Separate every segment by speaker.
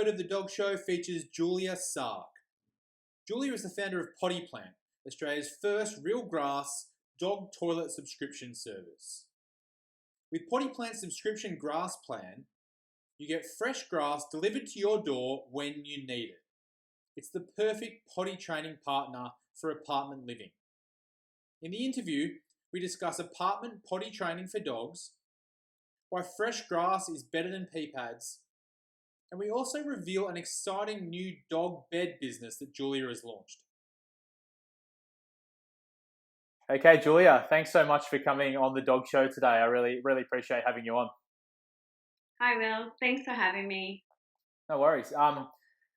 Speaker 1: episode of The Dog Show features Julia Sakr. Julia is the founder of Potty Plant, Australia's first real grass dog toilet subscription service. With Potty Plant's subscription grass plan, you get fresh grass delivered to your door when you need it. It's the perfect potty training partner for apartment living. In the interview, we discuss apartment potty training for dogs, why fresh grass is better than pee pads, and we also reveal an exciting new dog bed business that Julia has launched. Okay, Julia, thanks so much for coming on the Dog Show today. I really appreciate having you on.
Speaker 2: Hi, Will. Thanks for having me.
Speaker 1: No worries.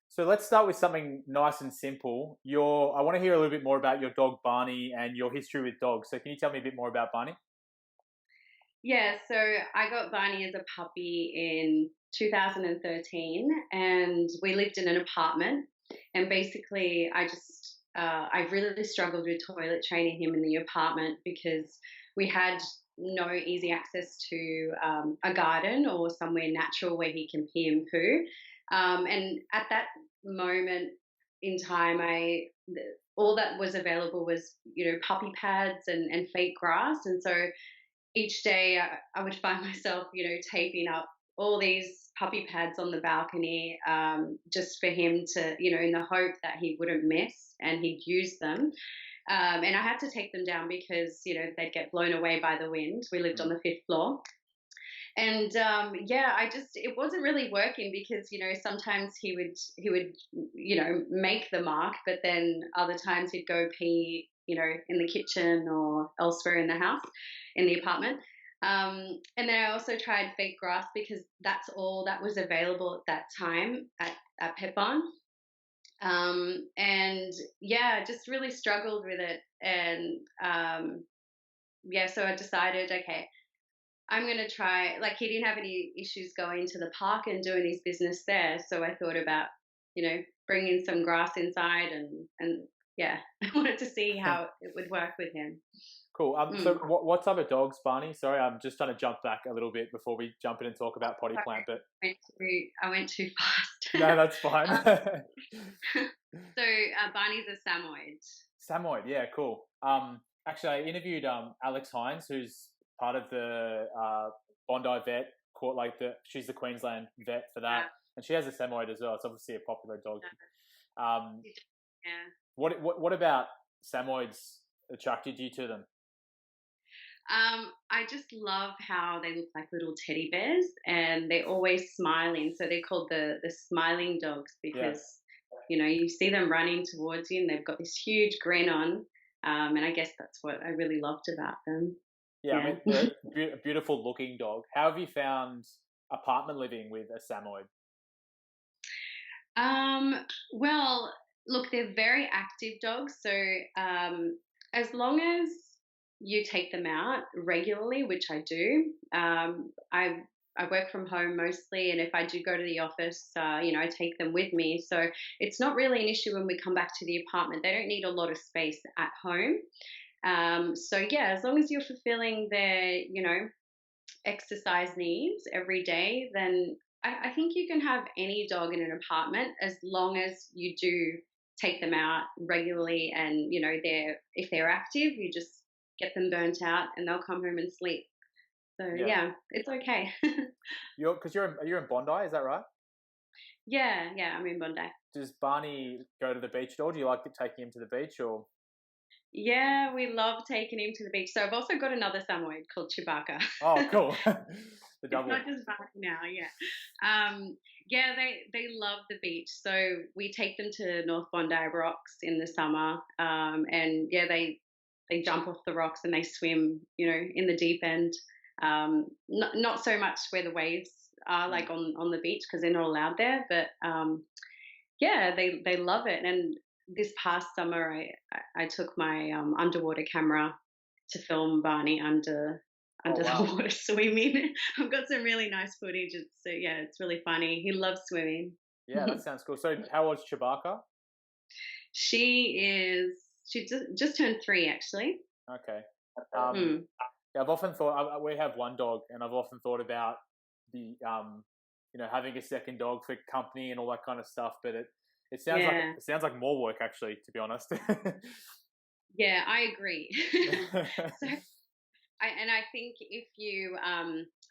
Speaker 1: So let's start with something nice and simple. I want to hear a little bit more about your dog, Barney, and your history with dogs. So can you tell me a bit more about Barney?
Speaker 2: Yeah, so I got Barney as a puppy in 2013, and we lived in an apartment. And basically, I really struggled with toilet training him in the apartment because we had no easy access to a garden or somewhere natural where he can pee and poo. And at that moment in time, all that was available was, puppy pads and fake grass. And so each day I would find myself, taping up all these puppy pads on the balcony just for him to, in the hope that he wouldn't miss and he'd use them. And I had to take them down because, they'd get blown away by the wind. We lived on the 5th floor. And it wasn't really working because, sometimes he would, make the mark, but then other times he'd go pee, in the kitchen or elsewhere in the house, in the apartment. And then I also tried fake grass because that's all that was available at that time at Pet Barn. Just really struggled with it. And, so I decided, okay, I'm going to try, he didn't have any issues going to the park and doing his business there. So I thought about, bringing some grass inside and I wanted to see how it would work with him.
Speaker 1: Cool. So what type of dogs, Barney? Sorry, I'm just trying to jump back a little bit before we jump in and talk about Potty Plant. But
Speaker 2: I went too fast.
Speaker 1: No, that's fine.
Speaker 2: So Barney's a Samoyed.
Speaker 1: Samoyed, yeah, cool. Actually, I interviewed Alex Hines, who's part of the Bondi vet. She's the Queensland vet for that, and she has a Samoyed as well. It's obviously a popular dog.
Speaker 2: Yeah.
Speaker 1: What about Samoyeds attracted you to them?
Speaker 2: I just love how they look like little teddy bears and they're always smiling. So they're called the smiling dogs because, you see them running towards you and they've got this huge grin on. And I guess that's what I really loved about them.
Speaker 1: Yeah. I mean, they're a beautiful looking dog. How have you found apartment living with a Samoyed?
Speaker 2: Well, look, they're very active dogs. So as long as you take them out regularly, which I do, I work from home mostly, and if I do go to the office, I take them with me. So it's not really an issue when we come back to the apartment. They don't need a lot of space at home. As long as you're fulfilling their, exercise needs every day, then I think you can have any dog in an apartment as long as you do take them out regularly and, if they're active, you just get them burnt out and they'll come home and sleep. So it's okay.
Speaker 1: You're in Bondi, is that right?
Speaker 2: Yeah, I'm in Bondi.
Speaker 1: Does Barney go to the beach at all? Do you like taking him to the beach or?
Speaker 2: Yeah, we love taking him to the beach. So I've also got another Samoyed called Chewbacca.
Speaker 1: Oh, cool. The double.
Speaker 2: It's not just Barney now, they love the beach. So we take them to North Bondi Rocks in the summer, they jump off the rocks and they swim, in the deep end. Not so much where the waves are, like on the beach, because they're not allowed there. But they love it. And this past summer, I took my underwater camera to film Barney under the water swimming. I've got some really nice footage. It's really funny. He loves swimming.
Speaker 1: Yeah, that sounds cool. So how old's Chewbacca?
Speaker 2: She just turned 3, actually.
Speaker 1: Okay. I've often thought we have one dog, and I've often thought about the
Speaker 3: having a second dog for company and all that kind of stuff. But it sounds like more work, actually, to be honest.
Speaker 2: Yeah, I agree. So I think if you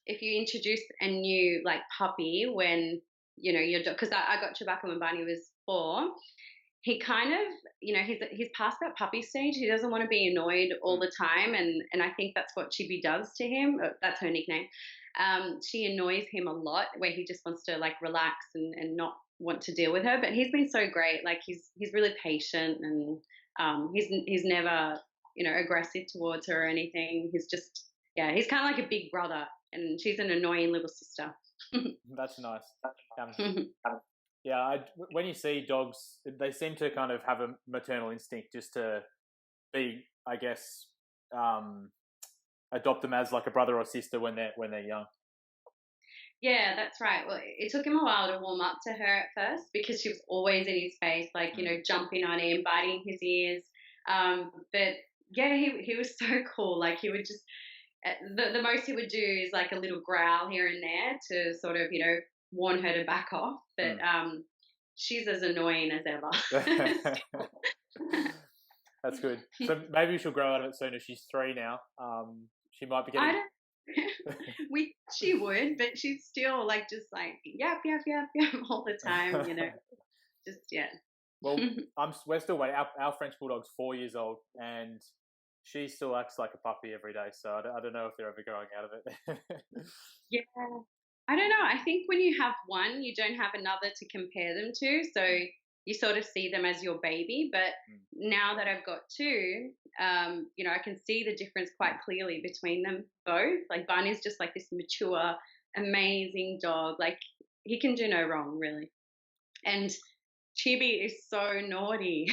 Speaker 2: introduce a new like puppy when your dog, because I got Chewbacca when Barney was 4. He kind of, he's past that puppy stage. He doesn't want to be annoyed all the time, and I think that's what Chibi does to him. That's her nickname. She annoys him a lot, where he just wants to like relax and not want to deal with her. But he's been so great. Like he's really patient, and he's never aggressive towards her or anything. He's just he's kind of like a big brother, and she's an annoying little sister.
Speaker 3: That's nice. Yeah, when you see dogs, they seem to kind of have a maternal instinct just to be, I guess, adopt them as like a brother or sister when they're young.
Speaker 2: Yeah, that's right. Well, it took him a while to warm up to her at first because she was always in his face, like, jumping on him, biting his ears. But yeah, he was so cool. Like he would just, the most he would do is like a little growl here and there to sort of, warn her to back off. But she's as annoying as ever.
Speaker 3: That's good. So maybe she'll grow out of it soon. If she's 3 now, she might be getting.
Speaker 2: She would, but she's still like just like yap all the time. Just
Speaker 3: Well, we're still waiting. Our French Bulldog's 4 years old, and she still acts like a puppy every day. So I don't know if they're ever growing out of it.
Speaker 2: Yeah. I don't know. I think when you have one, you don't have another to compare them to. So you sort of see them as your baby. But now that I've got 2, I can see the difference quite clearly between them both. Like Barney's just like this mature, amazing dog. Like he can do no wrong, really. And Chibi is so naughty.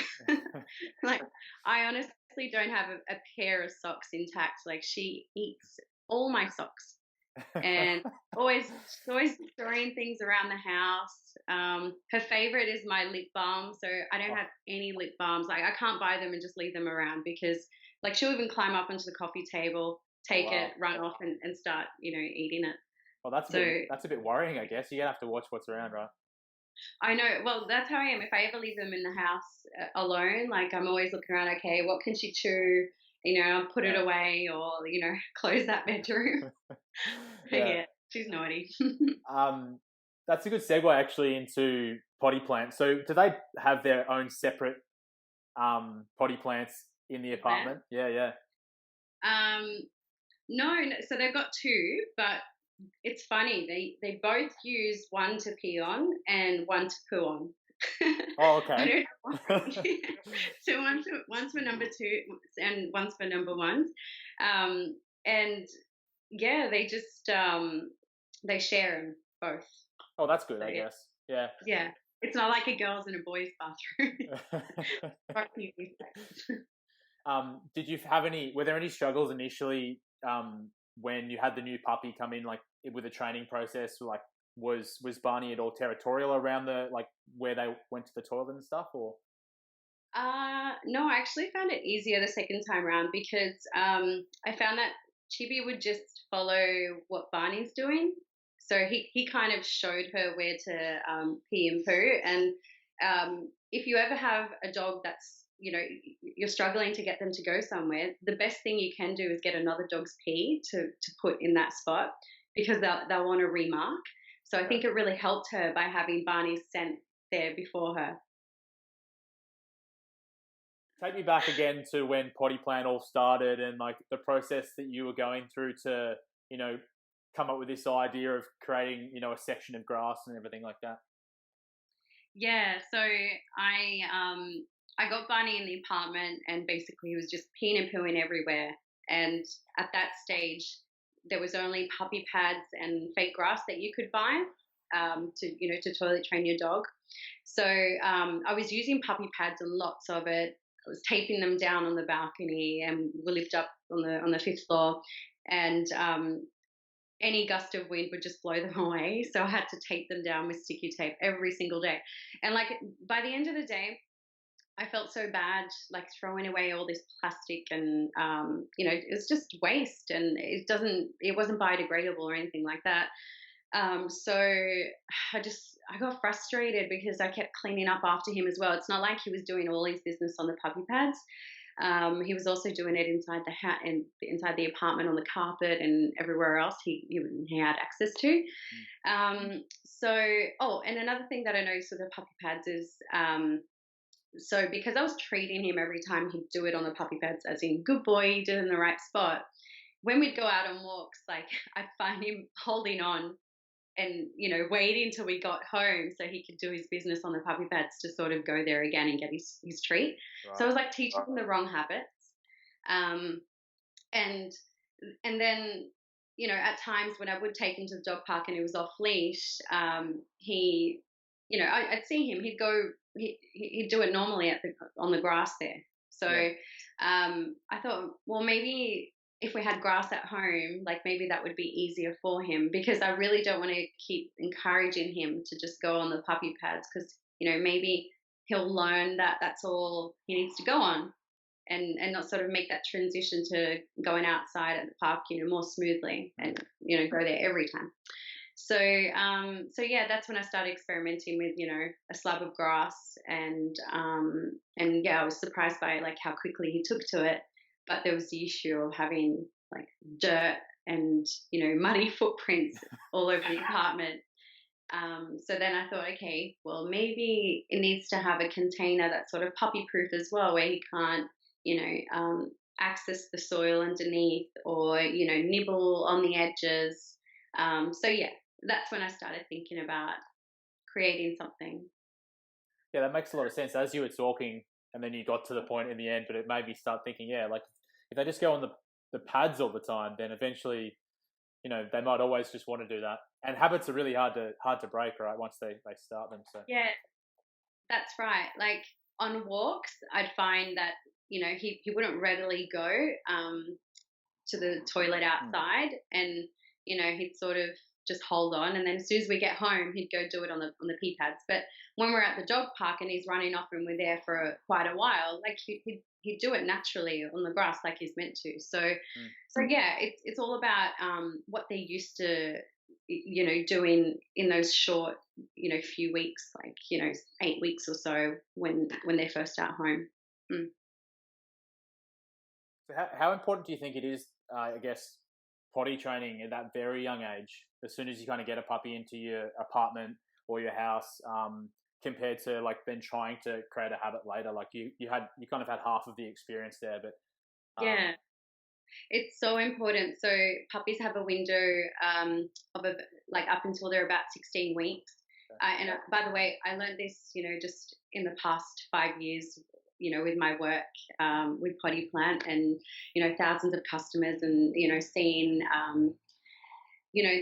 Speaker 2: Like I honestly don't have a pair of socks intact. Like she eats all my socks. And always throwing things around the house. Her favorite is my lip balm, so I don't have any lip balms. Like I can't buy them and just leave them around because like she'll even climb up onto the coffee table, take it, run off and start eating it.
Speaker 3: Well, that's a bit worrying, I guess. You're gonna have to watch what's around, right?
Speaker 2: I know. Well, that's how I am. If I ever leave them in the house alone, like I'm always looking around. Okay, what can she chew? I'll put it away or, close that bedroom. Yeah, she's naughty.
Speaker 3: That's a good segue actually into Potty Plant. So do they have their own separate potty plants in the apartment? Yeah.
Speaker 2: No, so they've got 2, but it's funny. They both use one to pee on and one to poo on.
Speaker 3: Oh, okay.
Speaker 2: So one's for number 2 and one's for number 1. And yeah, they just they share them both.
Speaker 3: Oh, that's good, I guess. Yeah.
Speaker 2: Yeah, it's not like a girls and a boys bathroom.
Speaker 3: Did you have were there any struggles initially when you had the new puppy come in, like with the training process? Like was Barney at all territorial around where they went to the toilet and stuff, or?
Speaker 2: No, I actually found it easier the second time around because I found that Chibi would just follow what Barney's doing. So he kind of showed her where to pee and poo. And if you ever have a dog that's, you're struggling to get them to go somewhere, the best thing you can do is get another dog's pee to put in that spot because they'll want to remark. So I think it really helped her by having Barney's scent there before her.
Speaker 3: Take me back again to when Potty Plan all started and like the process that you were going through to, come up with this idea of creating, a section of grass and everything like that.
Speaker 2: Yeah, so I got Barney in the apartment and basically he was just peeing and pooing everywhere. And at that stage, there was only puppy pads and fake grass that you could buy to toilet train your dog. So I was using puppy pads and lots of it. I was taping them down on the balcony, and we lived up on the 5th floor, and any gust of wind would just blow them away. So I had to tape them down with sticky tape every single day. And like by the end of the day, I felt so bad, like throwing away all this plastic and, it's just waste, and it wasn't biodegradable or anything like that. So I got frustrated because I kept cleaning up after him as well. It's not like he was doing all his business on the puppy pads. He was also doing it inside the hat and inside the apartment on the carpet and everywhere else he had access to. And another thing that I noticed with the puppy pads is, so because I was treating him every time he'd do it on the puppy pads, as in good boy, he did it in the right spot. When we'd go out on walks, like I'd find him holding on and waiting till we got home so he could do his business on the puppy pads to sort of go there again and get his treat. Right. So I was like teaching him the wrong habits, and then at times when I would take him to the dog park and he was off leash, he I'd see him, he'd do it normally on the grass there. So I thought, well, maybe if we had grass at home, like maybe that would be easier for him, because I really don't want to keep encouraging him to just go on the puppy pads, because maybe he'll learn that that's all he needs to go on, and not sort of make that transition to going outside at the park more smoothly and go there every time. So that's when I started experimenting with a slab of grass, and I was surprised by like how quickly he took to it. But there was the issue of having like dirt and muddy footprints all over the apartment. So then I thought, okay, well, maybe it needs to have a container that's sort of puppy proof as well, where he can't access the soil underneath or nibble on the edges. That's when I started thinking about creating something.
Speaker 3: Yeah, that makes a lot of sense. As you were talking, and then you got to the point in the end, but it made me start thinking, like if they just go on the pads all the time, then eventually, they might always just want to do that. And habits are really hard to break, right? Once they start them. So
Speaker 2: yeah, that's right. Like on walks, I'd find that he wouldn't readily go to the toilet outside, and he'd sort of just hold on, and then as soon as we get home, he'd go do it on the pee pads. But when we're at the dog park and he's running off and we're there for quite a while, like he'd do it naturally on the grass like he's meant to. So it's all about what they're used to doing in those short few weeks, like 8 weeks or so when they're first at home.
Speaker 3: So how important do you think it is, I guess, potty training at that very young age, as soon as you kind of get a puppy into your apartment or your house, compared to like then trying to create a habit later? Like you kind of had half of the experience there, but
Speaker 2: it's so important. So puppies have a window of like up until they're about 16 weeks. And by the way, I learned this, just in the past 5 years, with my work with Potty Plant, and thousands of customers, and seeing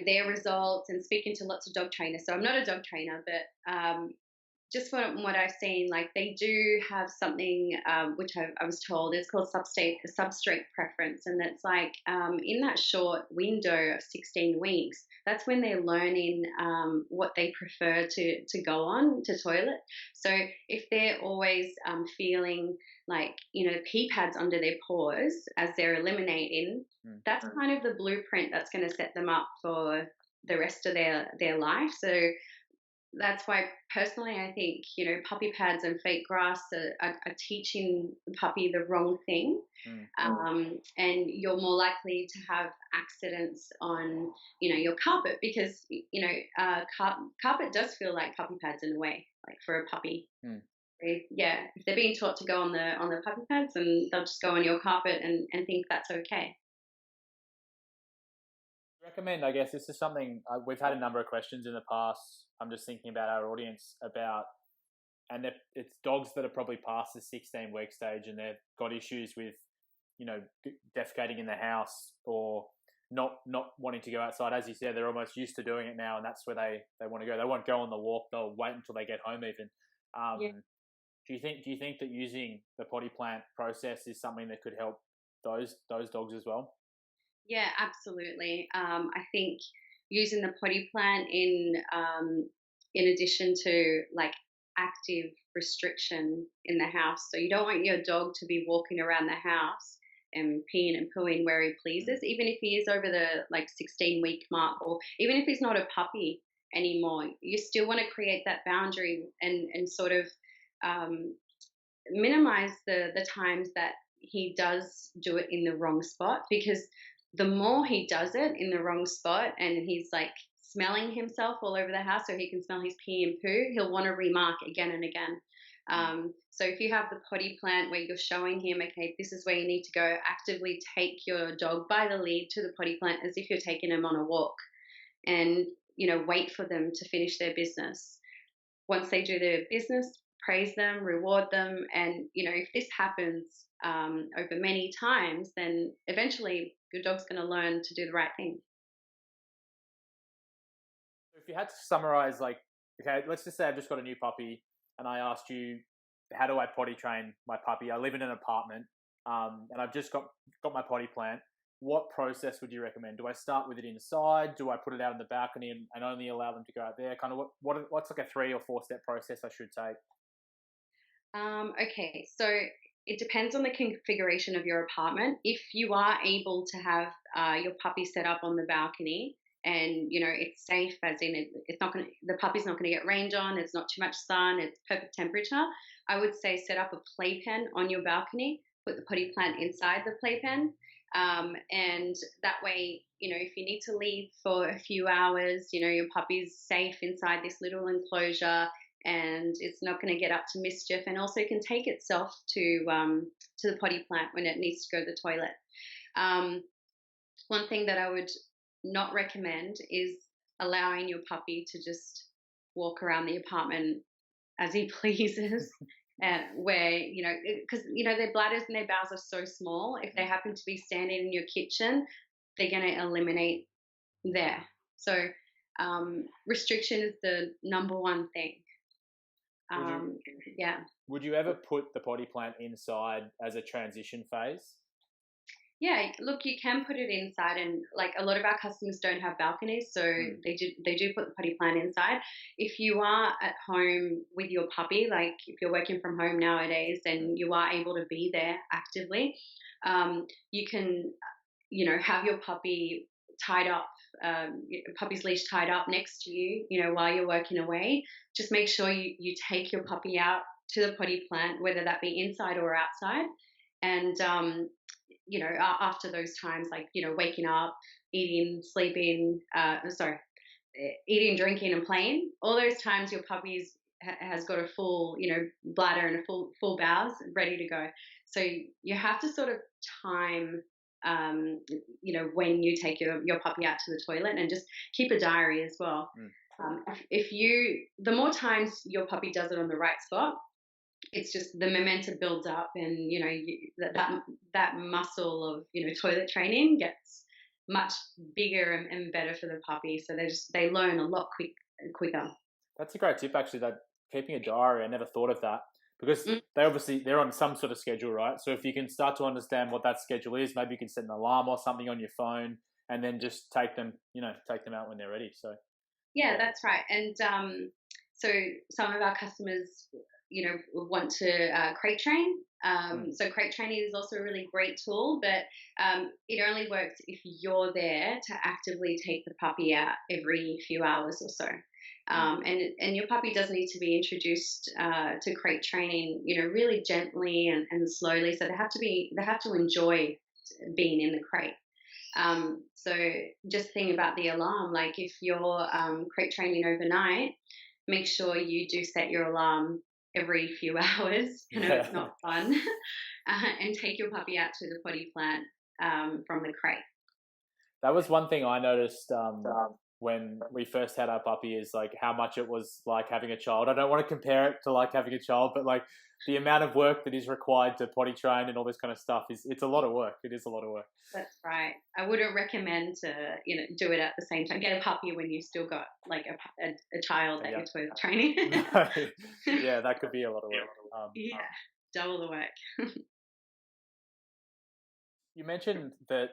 Speaker 2: their results, and speaking to lots of dog trainers. So I'm not a dog trainer, but just from what I've seen, like they do have something which I was told is called substrate preference, and that's like in that short window of 16 weeks, that's when they're learning what they prefer to go on to toilet. So if they're always feeling like pee pads under their paws as they're eliminating, that's kind of the blueprint that's going to set them up for the rest of their life. So that's why personally I think puppy pads and fake grass are teaching the puppy the wrong thing, and you're more likely to have accidents on your carpet, because carpet does feel like puppy pads in a way, like for a puppy. If they're being taught to go on the puppy pads, and they'll just go on your carpet and think that's okay.
Speaker 3: Recommend, I guess this is something we've had a number of questions in the past. I'm just thinking about our audience about, and it's dogs that are probably past the 16-week stage, and they've got issues with defecating in the house, or not wanting to go outside. As you said, they're almost used to doing it now, and that's where they want to go. They won't go on the walk. They'll wait until they get home even. Do you think that using the Potty Plant process is something that could help those dogs as well?
Speaker 2: Yeah, absolutely. I think using the Potty Plant in addition to like active restriction in the house. So you don't want your dog to be walking around the house and peeing and pooing where he pleases, even if he is over the like 16-week mark, or even if he's not a puppy anymore. You still want to create that boundary and sort of minimize the times that he does do it in the wrong spot, because the more he does it in the wrong spot and he's like smelling himself all over the house so he can smell his pee and poo, he'll want to remark again and again. So if you have the potty plant where you're showing him, okay, this is where you need to go, actively take your dog by the lead to the potty plant as if you're taking him on a walk, and, you know, wait for them to finish their business. Once they do their business, praise them, reward them. And, you know, if this happens over many times, then eventually your dog's going to learn to do the right thing.
Speaker 3: If you had to summarize, like, okay, let's just say I've just got a new puppy and I asked you, how do I potty train my puppy? I live in an apartment and I've just got my potty plant. What process would you recommend? Do I start with it inside? Do I put it out on the balcony and only allow them to go out there? Kind of what's like a 3 or 4 step process I should take?
Speaker 2: Okay, so it depends on the configuration of your apartment. If you are able to have your puppy set up on the balcony, and, you know, it's safe, as in the puppy's not going to get rained on, it's not too much sun, it's perfect temperature, I would say set up a playpen on your balcony, put the potty plant inside the playpen, and that way, you know, if you need to leave for a few hours, you know, your puppy's safe inside this little enclosure and it's not going to get up to mischief, and also can take itself to the potty plant when it needs to go to the toilet. One thing that I would not recommend is allowing your puppy to just walk around the apartment as he pleases, and where, you know, because, you know, their bladders and their bowels are so small. If they happen to be standing in your kitchen, they're going to eliminate there. So restriction is the number one thing. Yeah.
Speaker 3: Would you ever put the potty plant inside as a transition phase?
Speaker 2: Yeah, look, you can put it inside, and like a lot of our customers don't have balconies, so they do put the potty plant inside. If you are at home with your puppy, like if you're working from home nowadays and you are able to be there actively, you can, you know, have your puppy tied up, puppy's leash tied up next to you, you know, while you're working away. Just make sure you take your puppy out to the potty plant, whether that be inside or outside, and you know, after those times, like, you know, waking up, eating, sleeping, eating, drinking, and playing, all those times your puppy has got a full, you know, bladder and a full bowels ready to go. So you have to sort of time, you know, when you take your puppy out to the toilet, and just keep a diary as well. The more times your puppy does it on the right spot, it's just the momentum builds up, and, you know, that muscle of, you know, toilet training gets much bigger and better for the puppy. So they learn a lot quicker. That's
Speaker 3: a great tip, actually, that keeping a diary. I never thought of that, because they're on some sort of schedule, right? So if you can start to understand what that schedule is, maybe you can set an alarm or something on your phone, and then just take them out when they're ready. So
Speaker 2: yeah, that's right. And so some of our customers, you know, want to crate train. So crate training is also a really great tool, but it only works if you're there to actively take the puppy out every few hours or so. And your puppy does need to be introduced to crate training, you know, really gently and slowly. So they have to enjoy being in the crate. So just think about the alarm. Like if you're crate training overnight, make sure you do set your alarm every few hours. I know it's not fun. And take your puppy out to the potty plant from the crate.
Speaker 3: That was one thing I noticed when we first had our puppy, is like how much it was like having a child. I don't want to compare it to like having a child, but like the amount of work that is required to potty train and all this kind of stuff it's a lot of work. It is a lot of work. That's
Speaker 2: right. I wouldn't recommend to, you know, do it at the same time. Get a puppy when you've still got like a child that you're toilet training.
Speaker 3: Yeah, that could be a lot of work.
Speaker 2: Yeah, double the work.
Speaker 3: You mentioned that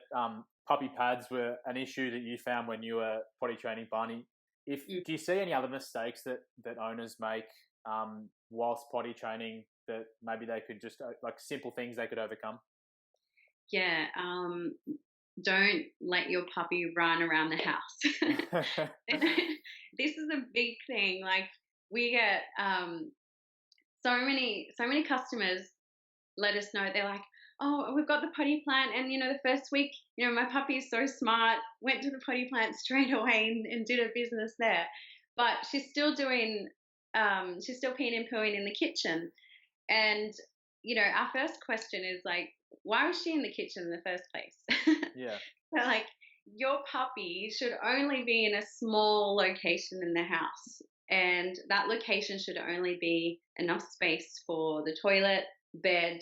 Speaker 3: puppy pads were an issue that you found when you were potty training Barney. Do you see any other mistakes that owners make whilst potty training that maybe they could just, like simple things they could overcome?
Speaker 2: Yeah. Don't let your puppy run around the house. This is a big thing. Like we get so many customers let us know. They're like, oh, we've got the potty plant, and the first week, my puppy is so smart, went to the potty plant straight away and did a business there. But she's still she's still peeing and pooing in the kitchen. And our first question is like, why was she in the kitchen in the first place?
Speaker 3: Yeah.
Speaker 2: So like, your puppy should only be in a small location in the house, and that location should only be enough space for the toilet, bed,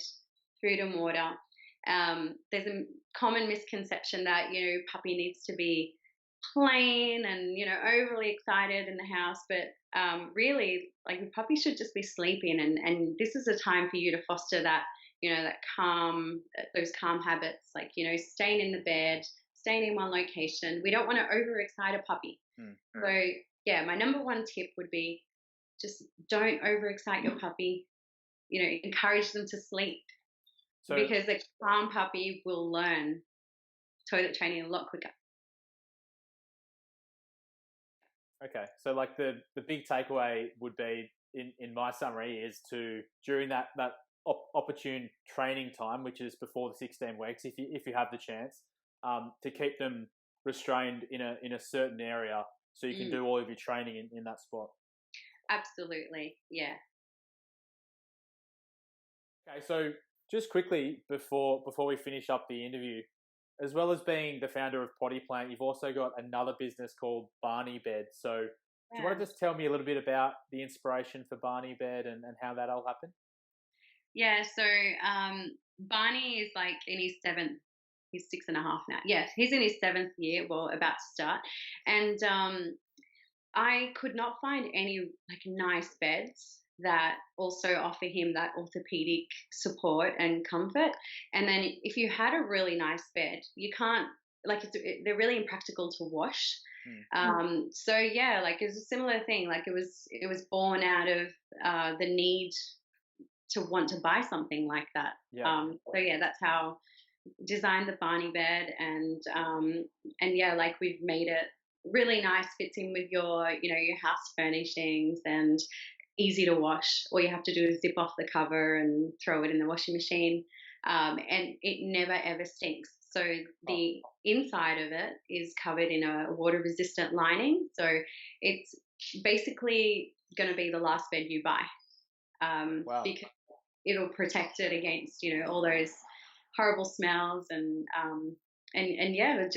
Speaker 2: food and water. There's a common misconception that puppy needs to be plain and overly excited in the house, but really, like, the puppy should just be sleeping, and this is a time for you to foster that that calm, those calm habits, like staying in the bed, staying in one location. We don't want to overexcite a puppy. So yeah, my number one tip would be just don't overexcite your puppy. Encourage them to sleep, because a calm puppy will learn toilet training a lot quicker.
Speaker 3: Okay, so like the big takeaway would be in my summary is to, during that opportune training time, which is before the 16 weeks, if you have the chance, to keep them restrained in a certain area so you can do all of your training in that spot.
Speaker 2: Absolutely, yeah.
Speaker 3: Okay, so just quickly before we finish up the interview, as well as being the founder of Potty Plant, you've also got another business called Barney Bed. So do you want to just tell me a little bit about the inspiration for Barney Bed and how that all happened?
Speaker 2: Yeah, so Barney is like in his seventh, he's 6.5 now. Yes, he's in his 7th year, well, about to start. And I could not find any like nice beds that also offer him that orthopedic support and comfort. And then if you had a really nice bed, you can't, like, they're really impractical to wash. So yeah, like it's a similar thing. Like it was born out of the need to want to buy something like that. So yeah, that's how designed the Barney Bed, and yeah, like we've made it really nice, fits in with your your house furnishings, and easy to wash. All you have to do is zip off the cover and throw it in the washing machine, and it never ever stinks. So the inside of it is covered in a water resistant lining, so it's basically going to be the last bed you buy, because it'll protect it against all those horrible smells, and yeah,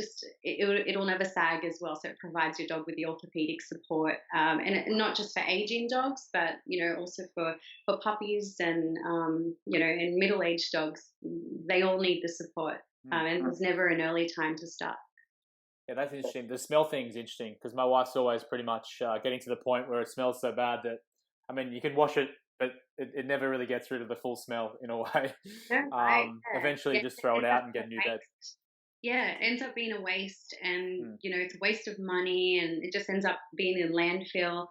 Speaker 2: it'll never sag as well. So it provides your dog with the orthopedic support, and not just for aging dogs, but also for puppies and and middle-aged dogs. They all need the support, and there's never an early time to start.
Speaker 3: Yeah, that's interesting. The smell thing's interesting because my wife's always pretty much getting to the point where it smells so bad that, I mean, you can wash it, but it never really gets rid of the full smell in a way. Eventually, just throw it out and get a new bed.
Speaker 2: Yeah, it ends up being a waste, and it's a waste of money, and it just ends up being in landfill.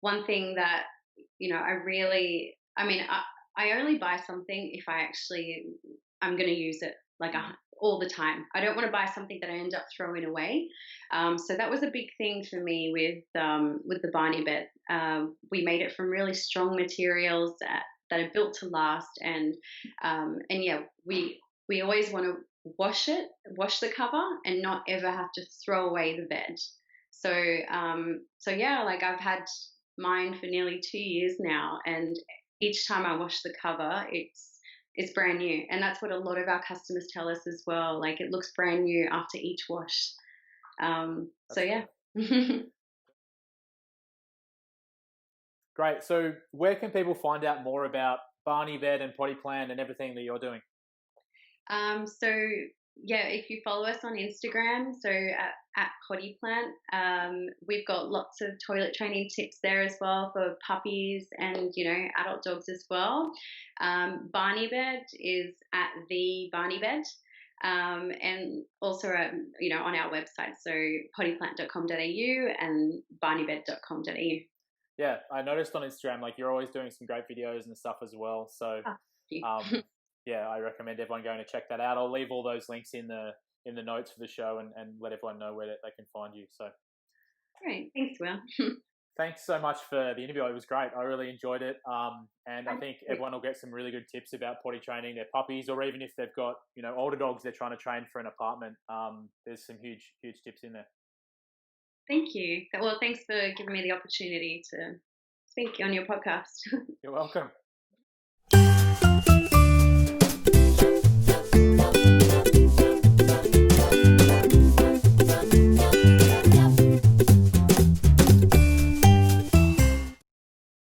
Speaker 2: One thing that I only buy something if I'm going to use it all the time. I don't want to buy something that I end up throwing away. So that was a big thing for me with the Barney Bed. We made it from really strong materials that are built to last, and yeah, we always want to wash the cover, and not ever have to throw away the bed. So yeah, like I've had mine for nearly 2 years now, and each time I wash the cover, it's brand new. And that's what a lot of our customers tell us as well. Like, it looks brand new after each wash. So yeah.
Speaker 3: Great. So where can people find out more about Barney Bed and Potty Plan and everything that you're doing?
Speaker 2: So yeah, if you follow us on Instagram, so at Potty Plant, we've got lots of toilet training tips there as well for puppies and adult dogs as well. Barney Bed is at the Barney Bed, and also on our website, so pottyplant.com.au and barneybed.com.au.
Speaker 3: Yeah, I noticed on Instagram, like, you're always doing some great videos and stuff as well. So yeah, I recommend everyone going to check that out. I'll leave all those links in the notes for the show and let everyone know where they can find you. So
Speaker 2: Great. Thanks, Will.
Speaker 3: thanks so much for the interview. It was great. I really enjoyed it. And I think everyone will get some really good tips about potty training their puppies, or even if they've got, older dogs they're trying to train for an apartment. There's some huge tips in there.
Speaker 2: Thank you. Well, thanks for giving me the opportunity to speak on your podcast.
Speaker 3: You're welcome.